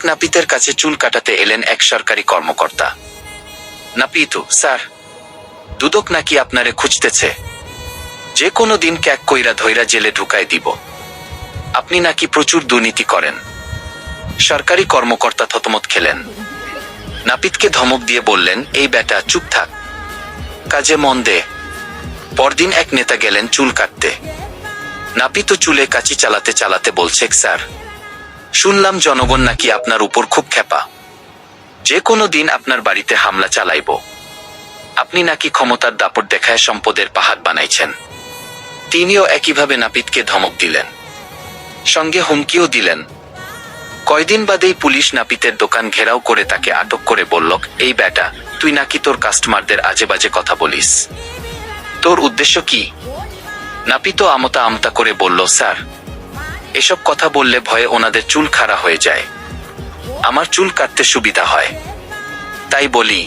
নাপিতের কাছে চুল কাটাতে এলেন এক সরকারি কর্মকর্তা। নাপিত: স্যার, দুদক নাকি আপনারে খুঁজতেছে, যে কোনো দিন ক্যাক কইরা ধইরা জেলে ঢুকায় দিব। আপনি নাকি প্রচুর দুর্নীতি করেন। সরকারি কর্মকর্তা থতমত খেলেন। নাপিতকে ধমক দিয়ে বললেন, এই বেটা চুপ থাক, কাজে মন দে। পরদিন এক নেতা গেলেন চুল কাটতে। নাপিত চুলে কাঁচি চালাতে চালাতে বলছে, স্যার, শুনলাম জনগণ নাকি আপনার উপর খুব ক্ষেপা, যে কোনো দিন আপনার বাড়িতে হামলা চালাইব। আপনি নাকি ক্ষমতার দাপট দেখায় সম্পদের পাহাড় বানাইছেন। তিনিও একইভাবে নাপিতকে ধমক দিলেন, সঙ্গে হুমকিও দিলেন। কয়দিন বাদেই পুলিশ নাপিতের দোকান ঘেরাও করে তাকে আটক করে বলল, এই বেটা, তুই নাকি তোর কাস্টমারদের আজে বাজে কথা বলিস, তোর উদ্দেশ্য কি? নাপিত আমতা আমতা করে বলল, স্যার, এসব কথা বললে ভয়ে ওনাদের চুল খাড়া হয়ে যায়, আমার চুল কাটতে সুবিধা হয়, তাই বলি।